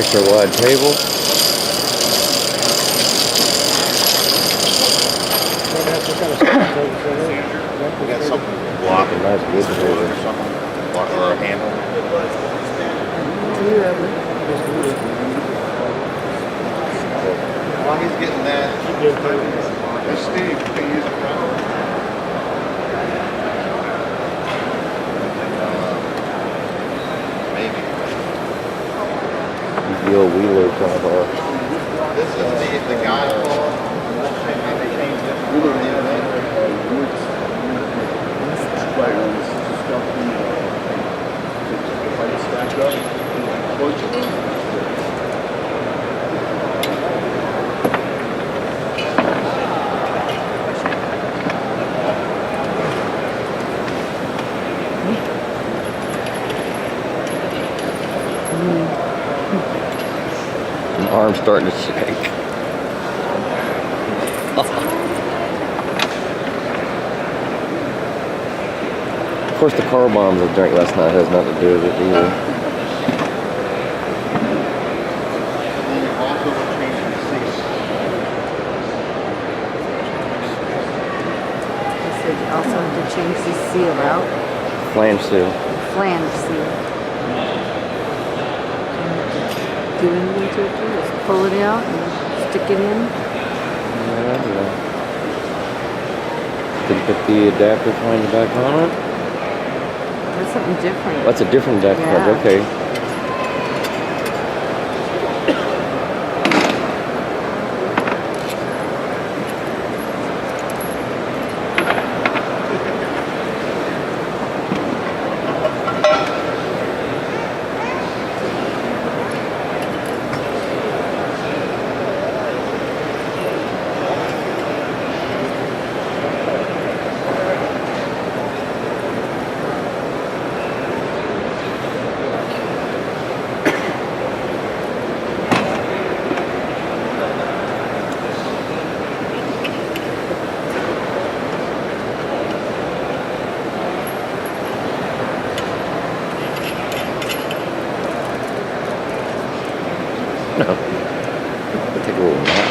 extra wide table. We got something blocking. Nice wood table. Or something. Or a handle. While he's getting that, that's Steve. Can you use it now? Maybe. The old wheeler kind of This is the guy called. How they changed it. My arm's starting to shake. Of course, the car bombs I drank last night has nothing to do with it either. Also changing the seats. He said you also have to change the seal out. Flange seal. Flange seal. Do anything to it too? Just pull it out and stick it in. Yeah. Didn't put the adapter flange back on it. That's something different. That's a different adapter Yeah. flange. Okay. No. Take a little nap.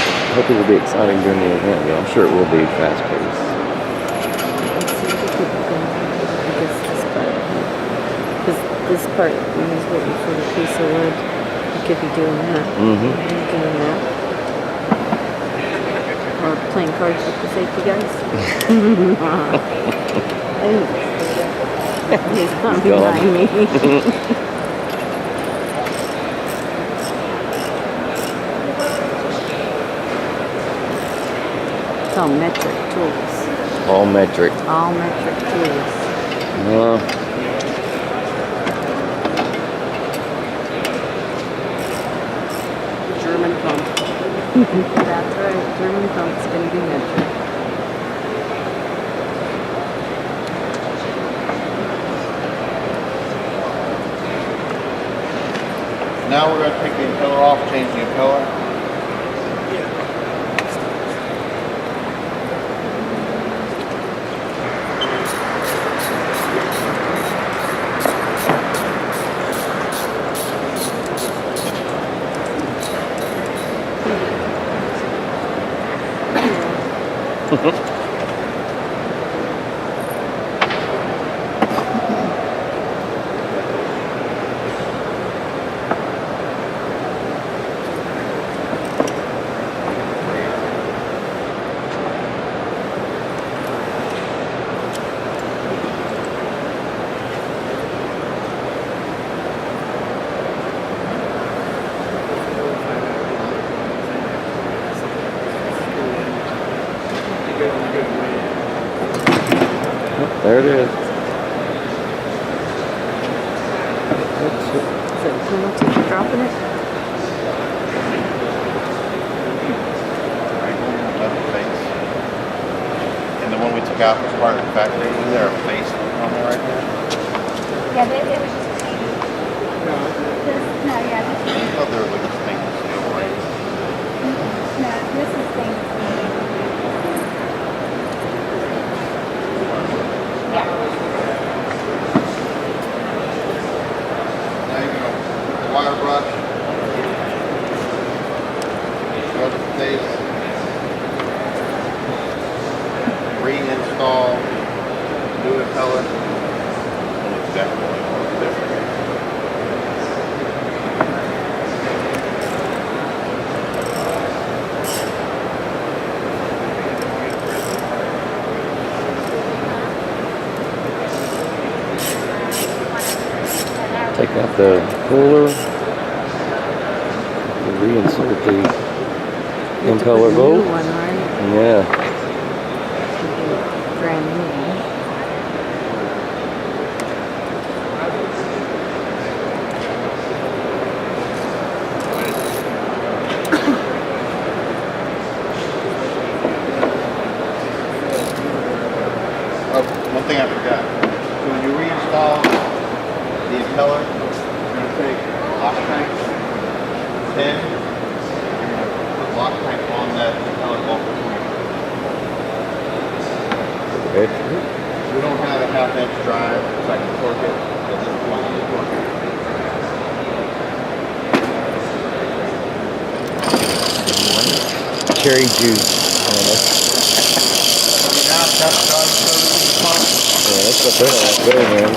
I hope it will be exciting during the event, but I'm sure it will be fast paced. Let's see if we could go this part. Because this part, when he's waiting for the piece of wood, he could be doing that. Mm-hmm. He's doing that. Or playing cards with the safety guys. He's coming behind me. It's all metric tools. All metric. All metric tools. German pump. That's right. German pump's going to be metric. Now we're going to take the impeller off, change the impeller. There it is. So how much is you dropping it? And the one we took out was part of the factory. Is there a face on there right there? Yeah, it was just a thing. No, yeah, I thought there was like a stainless steel ring. no, this is thing. Yeah. Now you go. Take out the cooler. Reinsert the impeller New bolt. one, right? Yeah. Brand new. Oh, one thing I forgot. So when you reinstall the impeller, you take Loctite pin, put Loctite on that impeller bolt. Okay. We don't have a half-inch drive, so I can torque it. So this is one you torque it. Cherry juice. Now it's got the dog service in the pump. Yeah, that's what they're like there, man.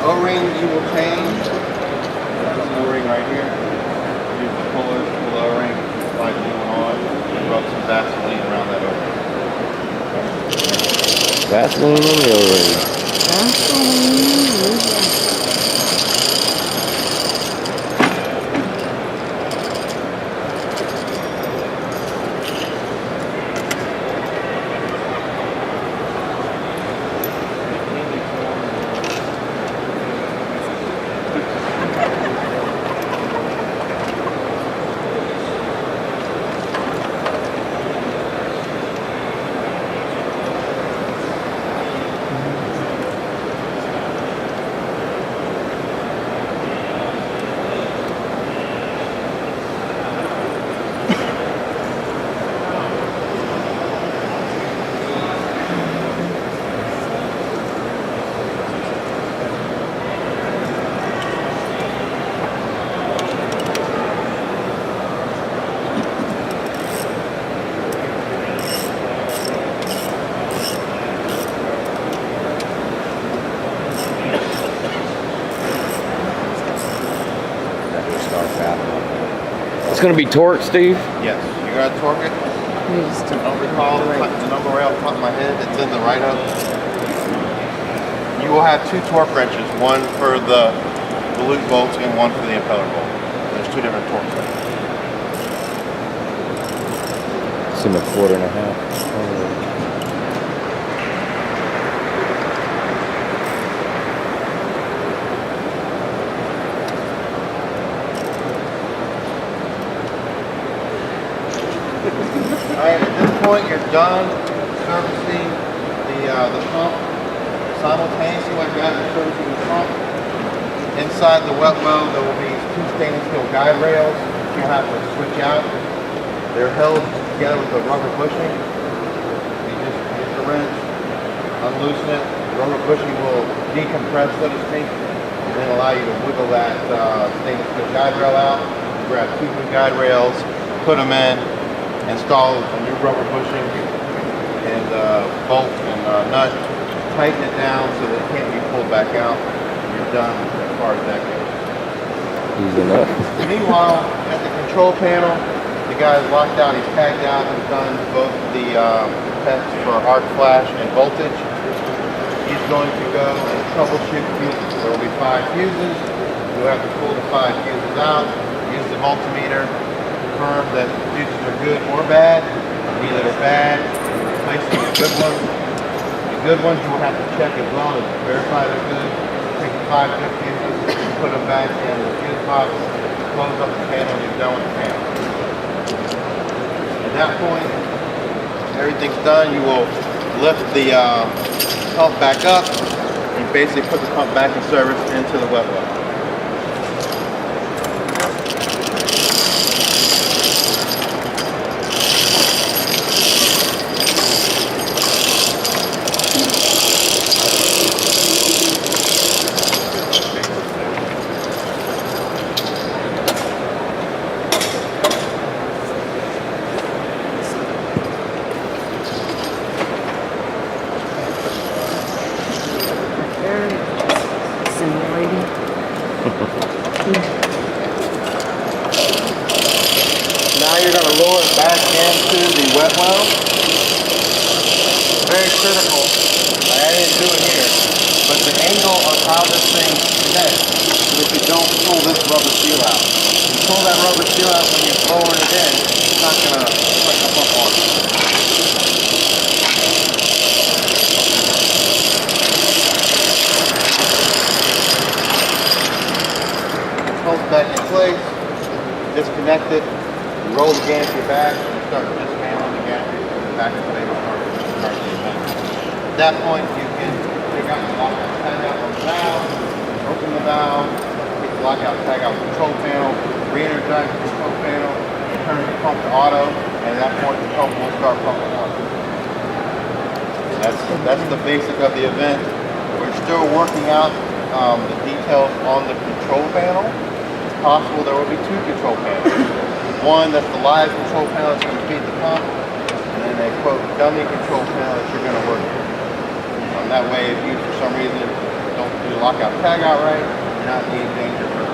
O-ring you will change. There's an O-ring right here. Use the puller, pull the O-ring, slide the new one on, and rub some Vaseline around that O-ring. Vaseline on the O-ring. It's going to be torqued, Steve? Yes, you gotta torque it. You just I don't recall the number right off the top of my head. It's in the write-up. You will have two torque wrenches, one for the volute bolts and one for the impeller bolt. There's two different torque wrenches. It's in a 1.25. Alright, at this point you're done servicing the pump. Simultaneously while you're servicing the pump, inside the wet well there will be two stainless steel guide rails that you have to switch out. They're held together with a rubber bushing. You just get the wrench, unloosen it, the rubber bushing will decompress, so to speak, and then allow you to wiggle that stainless steel guide rail out. Grab two new guide rails, put them in, install a new rubber bushing and bolt and nut, tighten it down so that it can't be pulled back out. You're done as far as that goes. Easy enough. Meanwhile, at the control panel, the guy is locked out, he's tagged out, he's done both the tests for arc flash and voltage. He's going to go and troubleshoot fuses. There will be 5 fuses. You'll have to pull the 5 fuses out, use the multimeter, confirm that the fuses are good or bad. Either they're bad, replace them with good ones. The good ones you will have to check as well to verify they're good. Take the 5 good fuses, put them back in the fuse box, close up the panel, and you're done with the panel. At that point, everything's done. You will lift the pump back up and basically put the pump back in service into the wet well. you're going to lower it back into the wet well. Very critical. I didn't do it here, but the angle of how this thing connects. So if you don't pull this rubber seal out, you pull that rubber seal out when you're lowering it in, it's not going to click up on it. Hold it back in place, disconnect it, you roll the gantry back, and start dismantling the gantry back to the way it started the event. At that point, you can take out the lockout tagout on the valve, open the valve, take the lockout tagout control panel, re-energize the control panel, and turn the pump to auto, and at that point the pump will start pumping water. That's the basic of the event. We're still working out the details on the control panel. It's possible there will be two control panels. One that's the live control panel that's going to feed the pump, and then a quote dummy control panel that you're going to work with. That way, if you for some reason don't do the lockout tagout right, you're not in danger for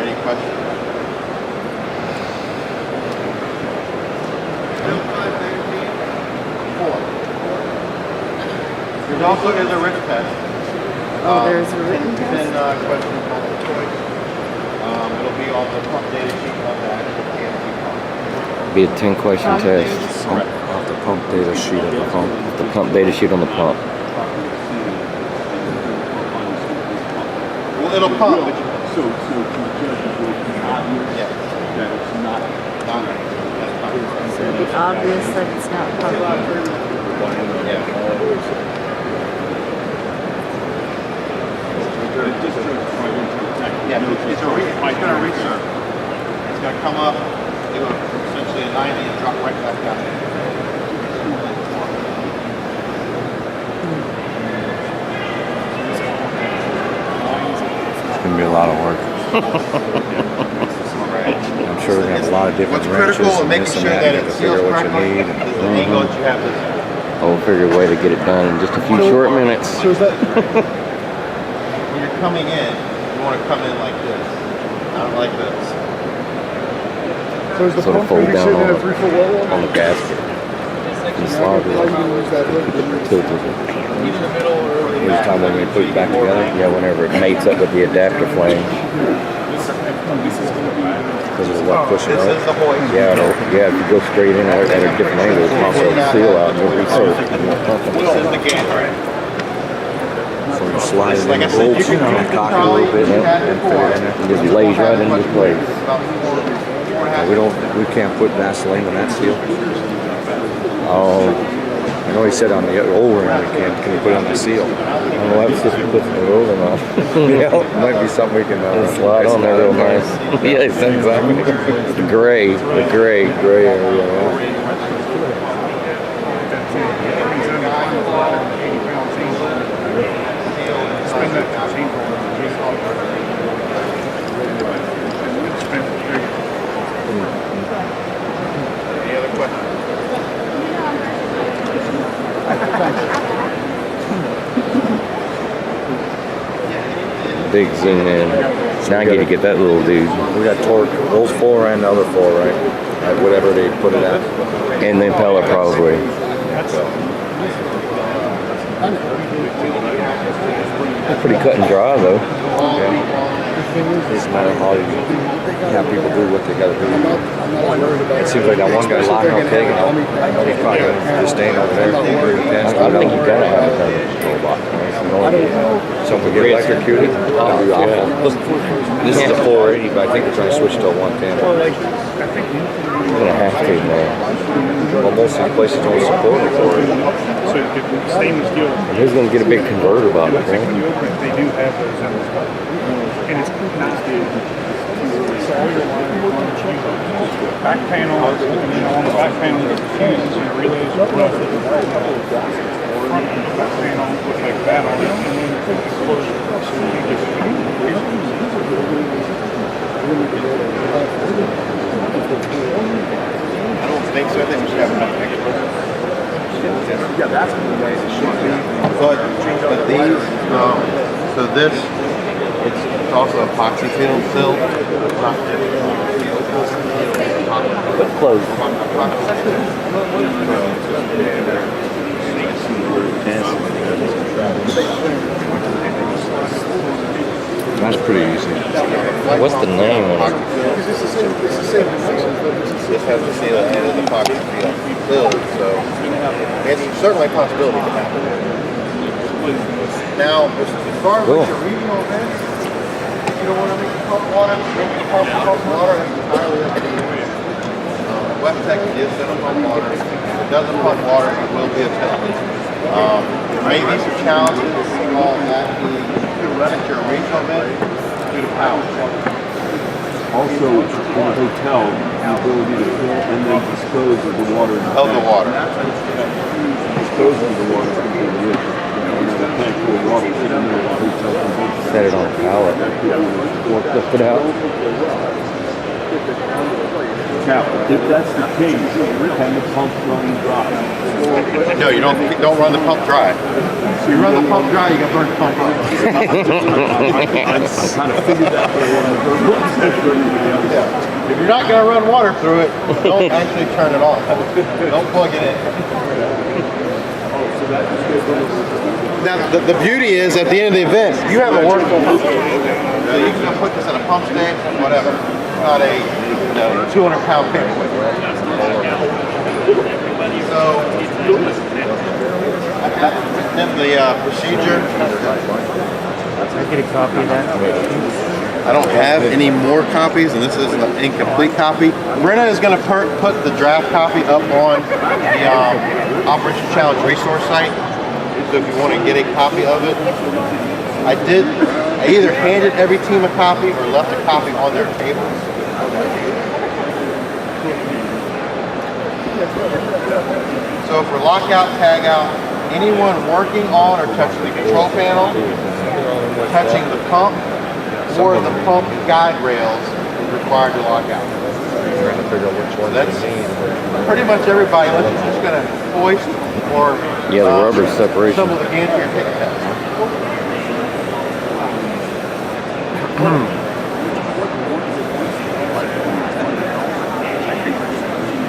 any questions? There also is a written test. Oh, there's a written test? 10 questions multiple choice. It'll be on the pump data sheet on the actual PNC pump. Be a 10-question test. Off the pump data sheet of the pump. The pump data sheet on the pump. Well, it'll pump, but you... So to judge it will be obvious Yeah. that it's not. So it'd be obvious that it's not pumping. Yeah, it's going to recirc. It's going to come up, do essentially a 90 and drop right back down. It's going to be a lot of work. I'm sure we're going to have a lot of different What's wrenches critical and making this and sure that. that You it have to seals figure out what you correctly need. is the angle that you have this. I'll figure a way to get it done in just a few short minutes. So is that when you're coming in, you want to come in like this, not like this. So is the Sort of pump going to fold be down sitting in a on 3-foot level? on the gasket. And slide How are you it. going to use that hook? Tilted. Every time when we put it back together. Yeah, whenever it mates up with the adapter flange. Because of what pushing This out. is the hoist. Yeah, if you go straight in at a different angle, it's also seal out and you'll recirc. This is the gantry. So you slide it in Like I the said, you bolts, can kind of cock it a little bit and fit it in there. It just lays right into place. We can't put Vaseline on that seal. Oh, I know he said on the old ring we can. Can you put it on the seal? I don't know, that's just puts the rolling on. Yeah, might be something we can Slide on there real nice. Yes, exactly. The gray area. Any other questions? Big zoom in. Now I get to get that little dude. We got torque, those four and the other four, right? At whatever they put it at. And the impeller probably. It's pretty cut and dry though. Doesn't matter how you have people do what they got to do. It seems like that one guy's locking out taking it. He's probably just staying over there. I think you gotta have a control box. So if we get electrocuted, that'd be awful. This is a 480, but I think we're trying to switch to a 110. You're gonna have to, man. Well, most of these places don't support a 480. So stainless steel. And who's gonna get a big converter box, When man? you open it, they do have those in this one. And it's not back panel, and then on the back panel there's a fuse and the relays are rough. Front and back panel looks like that on it, and then it's closed. So you get I don't think so. I think we should have enough experts. Yeah, that's what the guys should be. But these, so this, it's also epoxy filled. It's not just close. That's pretty easy. What's the name on it? This has the seal and the epoxy seal filled, so it's certainly a possibility to happen. Now, as far as Cool. your regional events, if you don't want to make the pump water, make the pump water, that's entirely up to you. Wet Tech is going to pump water. If it doesn't pump water, it will be a penalty. There may be some challenges on that at your regional event due to power. Also, in a hotel, the ability to fill and then dispose of the water. Of the water. Dispose of the water. Tank full of water sitting there in a hotel. Set it on a pallet. Or flip it out. Now, if that's the case, can the pump run dry? No, you don't run the pump dry. If you run the pump dry, you can burn the pump up. I kind of figured that, but I wanted to Yeah. If you're not going to run water through it, don't actually turn it on. Don't plug it in. Now, the beauty is, at the end of the event, you have a workable pump. So you can put this in a pump station, whatever. It's not a 200-pound paperweight. So, then the procedure. Can I get a copy of that? I don't have any more copies, and this is an incomplete copy. Brenna is going to put the draft copy up on the Operation Challenge resource site. So if you want to get a copy of it, I either handed every team a copy or left a copy on their table. So for lockout, tagout, anyone working on or touching the control panel, touching the pump, or the pump guide rails is required to lock out. Trying to figure out which one. That's pretty much everybody, unless you're just going to hoist or Yeah, the rubber separation. some of the gantry or take a test.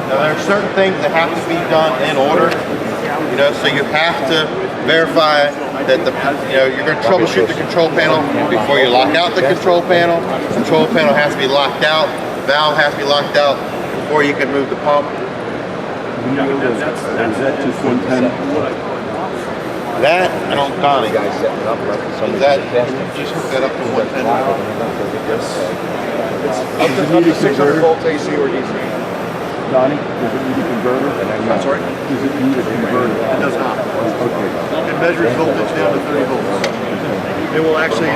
Now there are certain things that have to be done in order, so you have to verify that you're going to troubleshoot the control panel before you lock out the control panel. The control panel has to be locked out, the valve has to be locked out before you can move the pump. Is that just 110? That, I don't, Donnie, Guys setting up like is that, just hook that up to 110? Up to 600 volts AC or DC. Donnie, does it need a converter? I'm sorry? Does it need a converter? It does not. Okay. It measures voltage down to 30 volts. It will actually,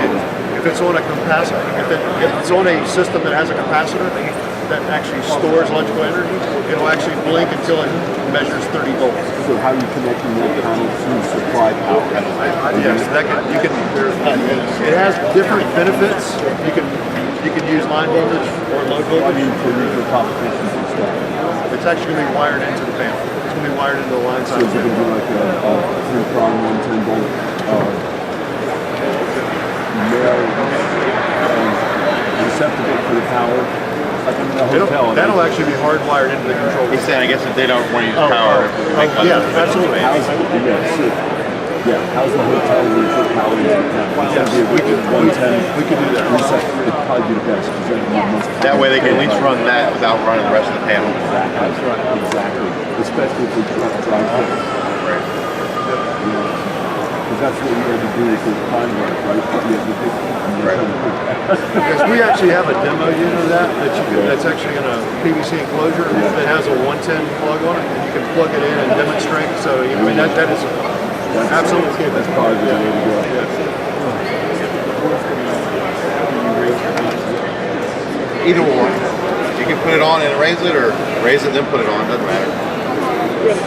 if it's on a capacitor, if it's on a system that has a capacitor that actually stores electrical energy, it'll actually blink until it measures 30 volts. So how are you connecting that panel to supply power? Yes, it has different benefits. You can use line voltage or low I voltage. mean, for neutral competitions and stuff. It's actually going to be wired into the panel. It's going to be wired into the line So side. is it going to be like a 10-prong, 110 volt male receptacle for the power? Like in the hotel. That'll actually be hardwired into the control. He's saying, I guess if they don't want to use power. Yeah, absolutely. How's the hotel room for power into the panel? Yes, we could do that. It'd probably be the best because then you must. That way they can at least run that without running the rest of the panel. That's right, exactly. Especially if we drive pits. Because that's what you had to do with the time work, right? You had to pick Yes, we actually have a demo unit of that's actually in a PVC enclosure that has a 110 plug on it, and you can plug it in and demonstrate. So I mean that is absolutely That's probably the way to go. Either one. You can put it on and raise it, or raise it then put it on. Doesn't matter.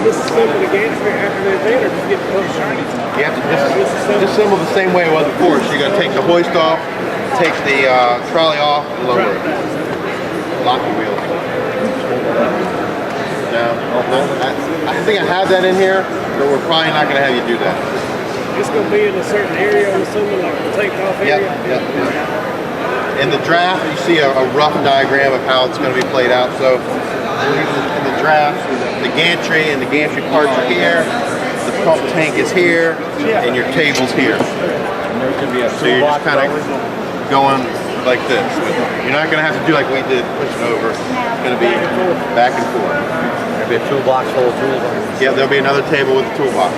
Disassemble the gantry after the event, or just get the post shiny? You have to disassemble the same way it was before. So you're going to take the hoist off, take the trolley off, and lower it. Lock the wheels. Now, I think I have that in here, but we're probably not going to have you do that. It's going to be in a certain area, I'm assuming, like the takeoff area? Yep. In the draft, you see a rough diagram of how it's going to be played out. So believe in the draft, the gantry and the gantry parts are here. The pump tank is here, and your table's here. So you're just kind of going like this. You're not going to have to do like we did, pushing over. It's going to be back and forth. There'll be a toolbox full of tools. Yeah, there'll be another table with a toolbox.